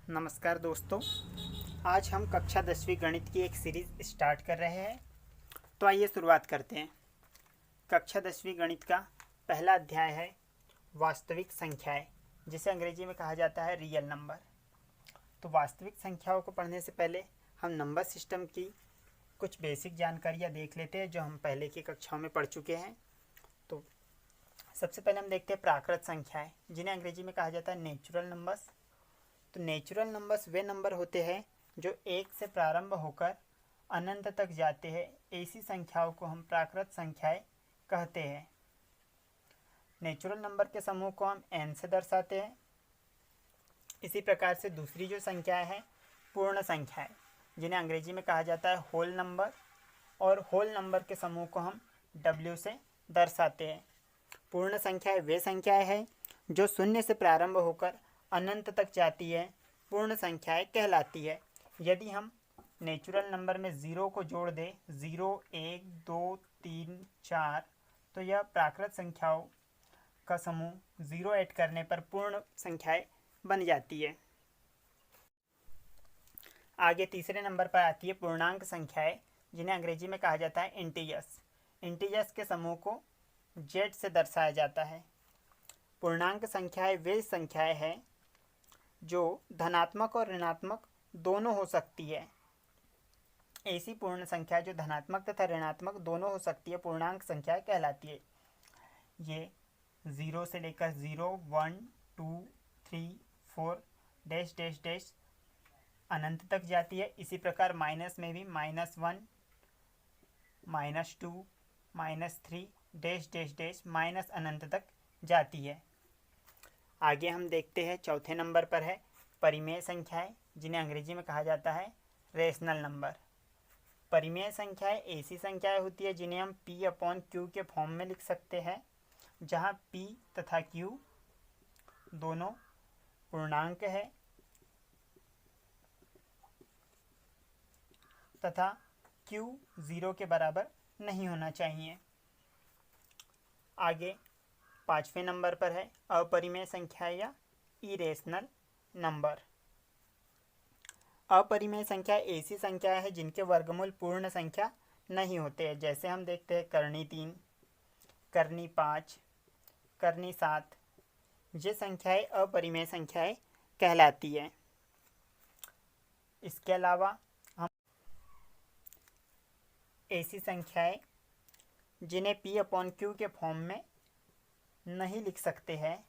नमस्कार दोस्तों। आज हम कक्षा 10वीं गणित की एक सीरीज स्टार्ट कर रहे हैं। तो आइए शुरुआत करते हैं। कक्षा 10वीं गणित का पहला अध्याय है वास्तविक संख्याएं, जिसे अंग्रेजी में कहा जाता है रियल नंबर। तो वास्तविक संख्याओं को पढ़ने से पहले हम नंबर सिस्टम की कुछ बेसिक जानकारियाँ देख लेते हैं जो हम पहले की कक्षाओं में पढ़ चुके हैं। तो सबसे पहले हम देखते हैं प्राकृत संख्याएँ, जिन्हें अंग्रेजी में कहा जाता है नेचुरल नंबर्स। तो नेचुरल नंबर्स वे नंबर होते हैं जो एक से प्रारंभ होकर अनंत तक जाते हैं। ऐसी संख्याओं को हम प्राकृत संख्याएं कहते हैं। नेचुरल नंबर के समूह को हम n से दर्शाते हैं। इसी प्रकार से दूसरी जो संख्याएं हैं पूर्ण संख्याएं, जिन्हें अंग्रेजी में कहा जाता है होल नंबर, और होल नंबर के समूह को हम w से दर्शाते हैं। पूर्ण संख्याएं वे संख्याएं हैं जो शून्य से प्रारंभ होकर अनंत तक जाती है, पूर्ण संख्याएं कहलाती है। यदि हम नेचुरल नंबर में ज़ीरो को जोड़ दें, 0, 1, 2, 3, 4, तो यह प्राकृत संख्याओं का समूह 0 ऐड करने पर पूर्ण संख्याएं बन जाती है। आगे तीसरे नंबर पर आती है पूर्णांक संख्याएं, जिन्हें अंग्रेजी में कहा जाता है इंटीजर्स। इंटीजर्स के समूह को z से दर्शाया जाता है। पूर्णांक संख्याएं वे संख्याएं हैं जो धनात्मक और ऋणात्मक दोनों हो सकती है। ऐसी पूर्ण संख्या जो धनात्मक तथा ऋणात्मक दोनों हो सकती है पूर्णांक संख्या कहलाती है। ये 0 से लेकर 0, 1, 2, 3, 4 डैश डैश डैश अनंत तक जाती है। इसी प्रकार माइनस में भी -1, -2, -3 डैश डैश डैश माइनस अनंत तक जाती है। आगे हम देखते हैं चौथे नंबर पर है परिमेय संख्याएं, जिन्हें अंग्रेजी में कहा जाता है रेशनल नंबर। परिमेय संख्याएं ऐसी संख्याएं होती है जिन्हें हम p/q के फॉर्म में लिख सकते हैं, जहां p तथा q दोनों पूर्णांक है तथा q 0 के बराबर नहीं होना चाहिए। आगे पांचवें नंबर पर है अपरिमेय संख्या या इरेशनल नंबर। अपरिमेय संख्या ऐसी संख्या है जिनके वर्गमूल पूर्ण संख्या नहीं होते हैं। जैसे हम देखते हैं करनी 3, करनी 5, करनी 7, ये संख्याएं अपरिमेय संख्याएं कहलाती है। इसके अलावा हम ऐसी संख्याएं जिन्हें p/q के फॉर्म में नहीं लिख सकते हैं,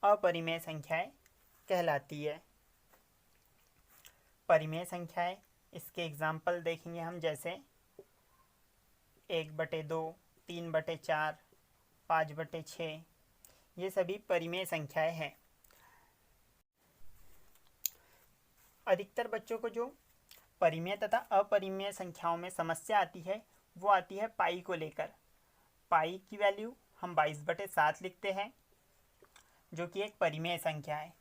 अपरिमेय संख्याएं कहलाती है। परिमेय संख्याएं, इसके एग्जाम्पल देखेंगे हम, जैसे 1/2, 3/4, 5/6, ये सभी परिमेय संख्याएं हैं। अधिकतर बच्चों को जो परिमेय तथा अपरिमेय संख्याओं में समस्या आती है वो आती है पाई को लेकर। पाई की वैल्यू हम 22/7 लिखते हैं, जो कि एक परिमेय संख्या है।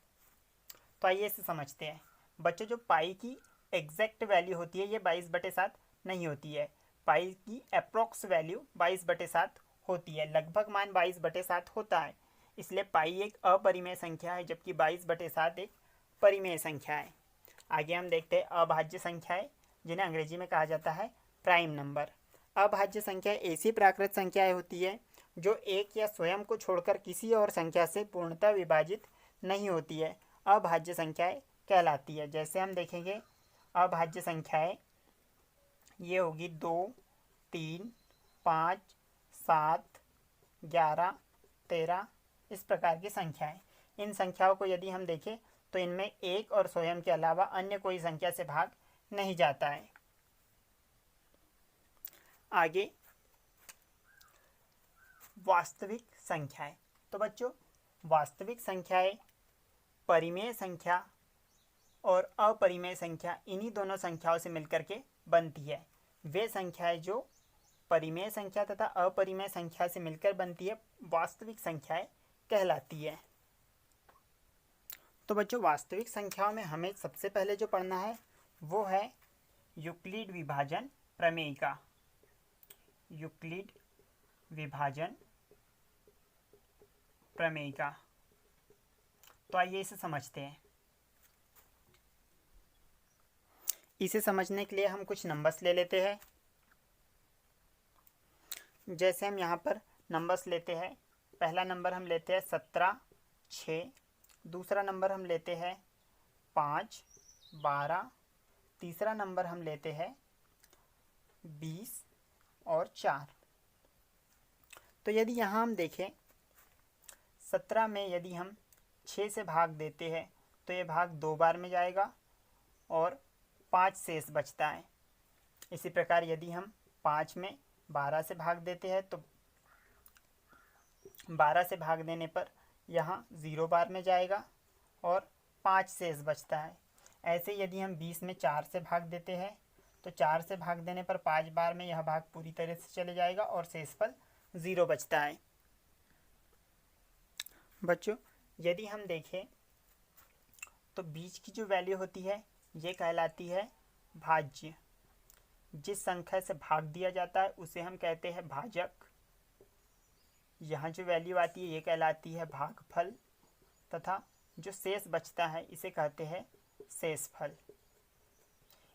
तो आइए इसे समझते हैं। बच्चों, जो पाई की एग्जैक्ट वैल्यू होती है ये 22/7 नहीं होती है। पाई की अप्रोक्स वैल्यू 22/7 होती है, लगभग मान 22/7 होता है। इसलिए पाई एक अपरिमेय संख्या है, जबकि 22/7 एक परिमेय संख्या है। आगे हम देखते हैं अभाज्य संख्याएं, जिन्हें अंग्रेजी में कहा जाता है प्राइम नंबर। अभाज्य संख्या ऐसी प्राकृत संख्याएं होती है जो एक या स्वयं को छोड़कर किसी और संख्या से पूर्णतः विभाजित नहीं होती है, अभाज्य संख्याएं कहलाती है। जैसे हम देखेंगे अभाज्य संख्याएं ये होगी 2, 3, 5, 7, 11, 13, इस प्रकार की संख्याएं। इन संख्याओं को यदि हम देखें तो इनमें एक और स्वयं के अलावा अन्य कोई संख्या से भाग नहीं जाता है। आगे वास्तविक संख्याएं। तो बच्चों, वास्तविक संख्याएं परिमेय संख्या और अपरिमेय संख्या, इन्हीं दोनों संख्याओं से मिलकर के बनती है। वे संख्याएं जो परिमेय संख्या तथा अपरिमेय संख्या से मिलकर बनती है वास्तविक संख्याएं कहलाती है। तो बच्चों, वास्तविक संख्याओं में हमें सबसे पहले जो पढ़ना है वो है यूक्लिड विभाजन प्रमेय का। यूक्लिड विभाजन प्रमेय का। तो आइए इसे समझते हैं। इसे समझने के लिए हम कुछ नंबर्स ले लेते हैं। जैसे हम यहाँ पर नंबर्स लेते हैं, पहला नंबर हम लेते हैं 17, 6, दूसरा नंबर हम लेते हैं 5, 12, तीसरा नंबर हम लेते हैं 20 और 4। तो यदि यहाँ हम देखें 17 में यदि हम 6 से भाग देते हैं तो ये भाग 2 बार में जाएगा और 5 शेष बचता है। इसी प्रकार यदि हम 5 में 12 से भाग देते हैं तो 12 से भाग देने पर यहाँ 0 बार में जाएगा और 5 शेष बचता है। ऐसे यदि हम 20 में 4 से भाग देते हैं तो 4 से भाग देने पर 5 बार में यह भाग पूरी तरह से चले जाएगा और शेषफल 0 बचता है। बच्चों यदि हम देखें तो बीच की जो वैल्यू होती है ये कहलाती है भाज्य। जिस संख्या से भाग दिया जाता है उसे हम कहते हैं भाजक। यहाँ जो वैल्यू आती है ये कहलाती है भागफल तथा जो शेष बचता है इसे कहते हैं शेषफल।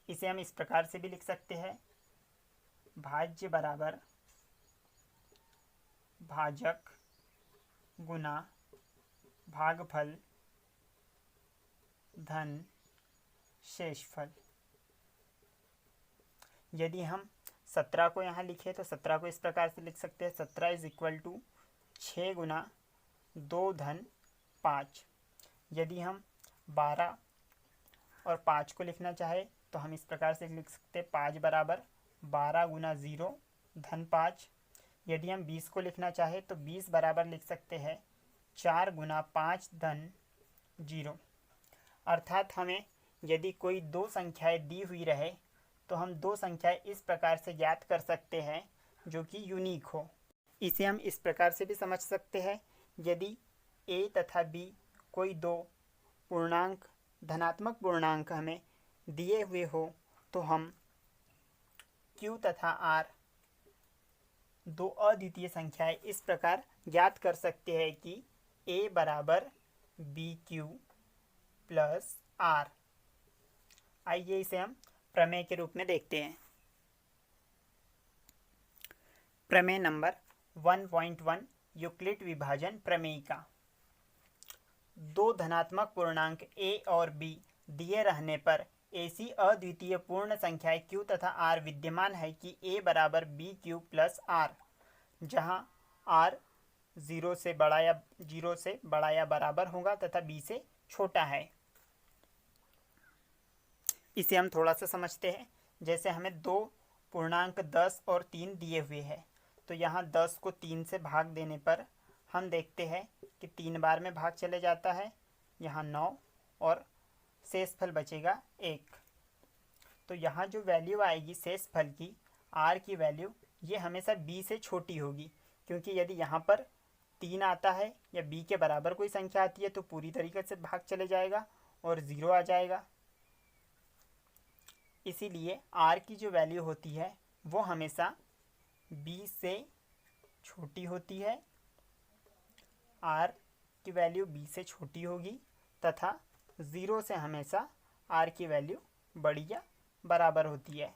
इसे हम इस प्रकार से भी लिख सकते हैं, भाज्य बराबर भाजक गुना भागफल धन शेषफल। यदि हम 17 को यहाँ लिखें तो 17 को इस प्रकार से लिख सकते हैं, 17 इज इक्वल टू 6 गुना 2 धन 5। यदि हम 12 और 5 को लिखना चाहे तो हम इस प्रकार से लिख सकते हैं, 5 बराबर 12 गुना 0 धन 5। यदि हम 20 को लिखना चाहे तो 20 बराबर लिख सकते हैं 4 गुना 5 धन 0। अर्थात हमें यदि कोई दो संख्याएं दी हुई रहे तो हम दो संख्याएं इस प्रकार से ज्ञात कर सकते हैं जो कि यूनिक हो। इसे हम इस प्रकार से भी समझ सकते हैं, यदि a तथा b कोई दो पूर्णांक धनात्मक पूर्णांक हमें दिए हुए हो तो हम q तथा r दो अद्वितीय संख्याएं इस प्रकार ज्ञात कर सकते हैं कि a बराबर bq प्लस r। आइए इसे हम प्रमेय के रूप में देखते हैं। प्रमेय नंबर 1.1 यूक्लिड विभाजन प्रमेयिका। दो धनात्मक पूर्णांक a और b दिए रहने पर ऐसी अद्वितीय पूर्ण संख्याएं q तथा r विद्यमान है कि a बराबर bq प्लस r, जहां r 0 से बड़ा या बराबर होगा तथा b से छोटा है। इसे हम थोड़ा सा समझते हैं। जैसे हमें दो पूर्णांक 10 और 3 दिए हुए हैं तो यहाँ 10 को 3 से भाग देने पर हम देखते हैं कि 3 बार में भाग चले जाता है, यहाँ 9 और शेषफल बचेगा 1। तो यहाँ जो वैल्यू आएगी शेषफल की r की वैल्यू ये हमेशा b से छोटी होगी, क्योंकि यदि यहाँ पर 3 आता है या b के बराबर कोई संख्या आती है तो पूरी तरीके से भाग चले जाएगा और 0 आ जाएगा। इसीलिए r की जो वैल्यू होती है वो हमेशा b से छोटी होती है। r की वैल्यू b से छोटी होगी तथा 0 से हमेशा r की वैल्यू बड़ी या बराबर होती है।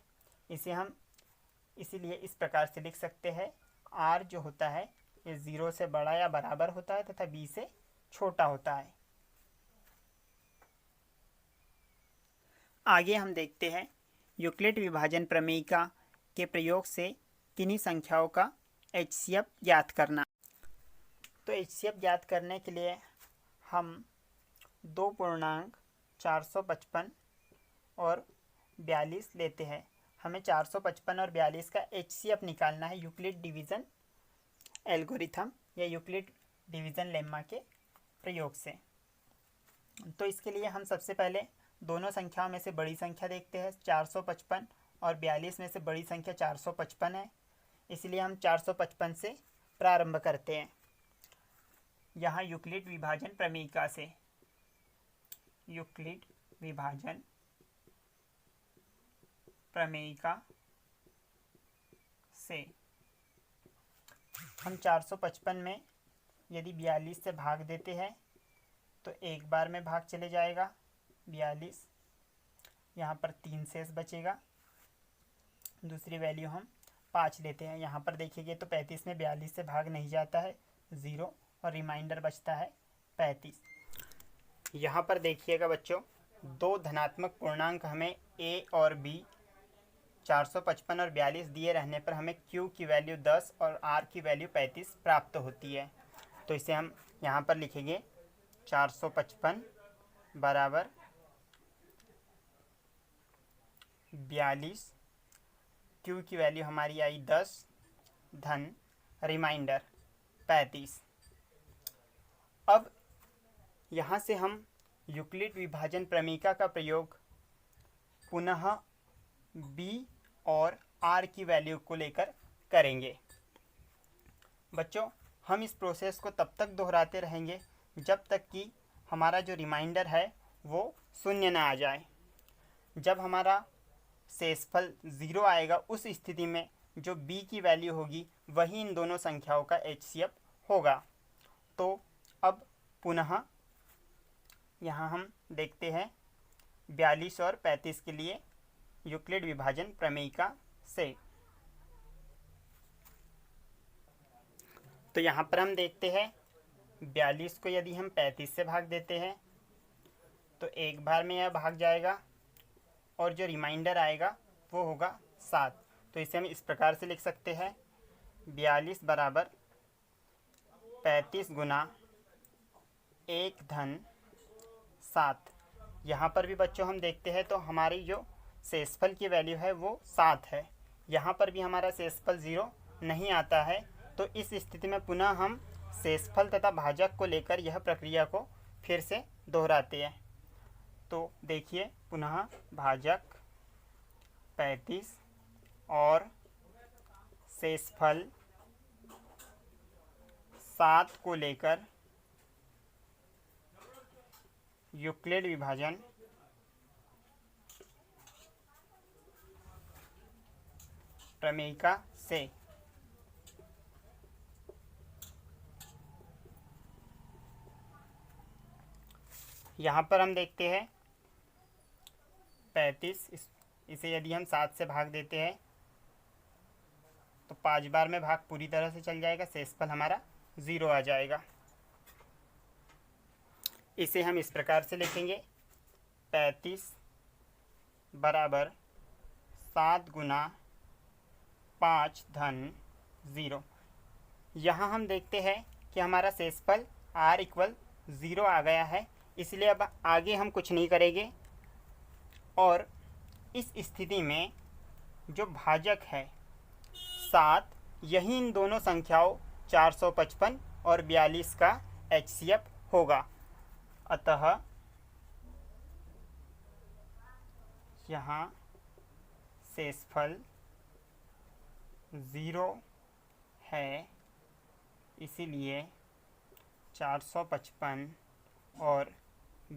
इसे हम इसीलिए इस प्रकार से लिख सकते हैं, r जो होता है ये 0 से बड़ा या बराबर होता है तथा b से छोटा होता है। आगे हम देखते हैं यूक्लिड विभाजन प्रमेयिका के प्रयोग से किन्हीं संख्याओं का HCF ज्ञात करना। तो HCF ज्ञात करने के लिए हम दो पूर्णांक 455 और 42 लेते हैं। हमें 455 और 42 का HCF निकालना है यूक्लिड डिवीज़न एल्गोरिथम या यूक्लिड डिवीज़न लेम्मा के प्रयोग से। तो इसके लिए हम सबसे पहले दोनों संख्याओं में से बड़ी संख्या देखते हैं। 455 और 42 में से बड़ी संख्या 455 है, इसलिए हम 455 से प्रारंभ करते हैं। यहाँ यूक्लिड विभाजन प्रमेयिका से यूक्लिड विभाजन प्रमेयिका से हम 455 में यदि 42 से भाग देते हैं तो एक बार में भाग चले जाएगा 42, यहाँ पर 3 शेष बचेगा। दूसरी वैल्यू हम 5 लेते हैं। यहाँ पर देखिए तो 35 में 42 से भाग नहीं जाता है, 0, और रिमाइंडर बचता है 35। यहाँ पर देखिएगा बच्चों, दो धनात्मक पूर्णांक हमें a और b 455 और 42 दिए रहने पर हमें q की वैल्यू 10 और r की वैल्यू 35 प्राप्त होती है। तो इसे हम यहाँ पर लिखेंगे 455 बराबर 42, q की वैल्यू हमारी आई 10 धन रिमाइंडर 35। अब यहाँ से हम यूक्लिड विभाजन प्रमेयिका का प्रयोग पुनः b और r की वैल्यू को लेकर करेंगे। बच्चों, हम इस प्रोसेस को तब तक दोहराते रहेंगे जब तक कि हमारा जो रिमाइंडर है वो शून्य ना आ जाए। जब हमारा शेषफल 0 आएगा उस स्थिति में जो b की वैल्यू होगी वही इन दोनों संख्याओं का HCF होगा। तो अब पुनः यहाँ हम देखते हैं 42 और 35 के लिए यूक्लिड विभाजन प्रमेयिका से। तो यहाँ पर हम देखते हैं 42 को यदि हम 35 से भाग देते हैं तो एक बार में यह भाग जाएगा और जो रिमाइंडर आएगा वो होगा 7। तो इसे हम इस प्रकार से लिख सकते हैं 42 बराबर 35 गुना 1 धन 7। यहाँ पर भी बच्चों हम देखते हैं तो हमारी जो शेषफल की वैल्यू है वो 7 है। यहाँ पर भी हमारा शेषफल 0 नहीं आता है। तो इस स्थिति में पुनः हम शेषफल तथा भाजक को लेकर यह प्रक्रिया को फिर से दोहराते हैं। तो देखिए पुनः भाजक 35 और शेषफल 7 को लेकर यूक्लिड विभाजन प्रमेयिका से। यहाँ पर हम देखते हैं 35, इसे यदि हम 7 से भाग देते हैं तो 5 बार में भाग पूरी तरह से चल जाएगा, शेषफल हमारा 0 आ जाएगा। इसे हम इस प्रकार से लिखेंगे 35 बराबर 7 गुना 5 धन 0। यहाँ हम देखते हैं कि हमारा शेषफल r इक्वल 0 आ गया है, इसलिए अब आगे हम कुछ नहीं करेंगे और इस स्थिति में जो भाजक है 7, यही इन दोनों संख्याओं 455 और 42 का HCF होगा। अतः यहाँ शेषफल 0 है, इसीलिए 455 और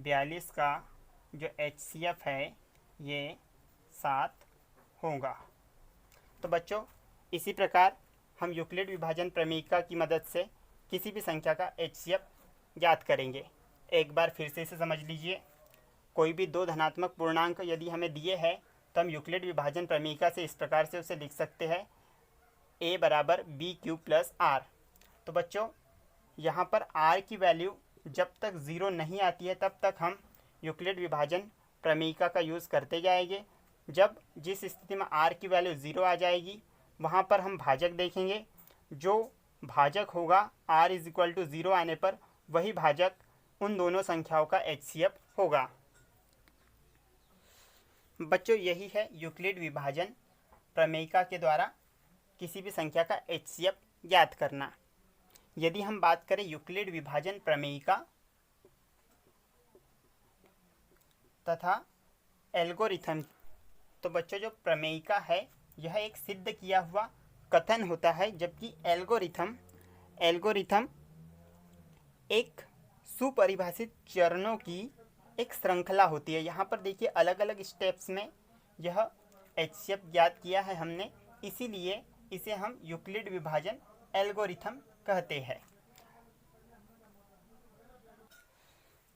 42 का जो HCF है ये 7 होगा। तो बच्चों, इसी प्रकार हम यूक्लिड विभाजन प्रमेयिका की मदद से किसी भी संख्या का HCF ज्ञात करेंगे। एक बार फिर से इसे समझ लीजिए। कोई भी दो धनात्मक पूर्णांक यदि हमें दिए हैं तो हम यूक्लिड विभाजन प्रमेयिका से इस प्रकार से उसे लिख सकते हैं a बराबर बी क्यू प्लस आर। तो बच्चों, यहाँ पर r की वैल्यू जब तक 0 नहीं आती है तब तक हम यूक्लिड विभाजन प्रमेयिका का यूज़ करते जाएंगे। जब जिस स्थिति में r की वैल्यू 0 आ जाएगी वहाँ पर हम भाजक देखेंगे। जो भाजक होगा r इज इक्वल टू 0 आने पर वही भाजक उन दोनों संख्याओं का HCF होगा। बच्चों, यही है यूक्लिड विभाजन प्रमेयिका के द्वारा किसी भी संख्या का HCF ज्ञात करना। यदि हम बात करें यूक्लिड विभाजन प्रमेयिका तथा एल्गोरिथम, तो बच्चों जो प्रमेयिका है यह एक सिद्ध किया हुआ कथन होता है, जबकि एल्गोरिथम एक सुपरिभाषित चरणों की एक श्रृंखला होती है। यहाँ पर देखिए अलग अलग स्टेप्स में यह HCF ज्ञात किया है हमने, इसीलिए इसे हम यूक्लिड विभाजन एल्गोरिथम कहते हैं।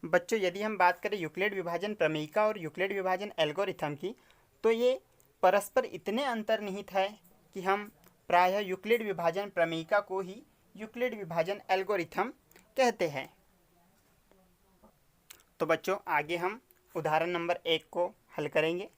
बच्चों यदि हम बात करें यूक्लिड विभाजन प्रमेयिका और यूक्लिड विभाजन एल्गोरिथम की, तो ये परस्पर इतने अंतर्निहित है कि हम प्रायः यूक्लिड विभाजन प्रमेयिका को ही यूक्लिड विभाजन एल्गोरिथम कहते हैं। तो बच्चों आगे हम उदाहरण नंबर 1 को हल करेंगे।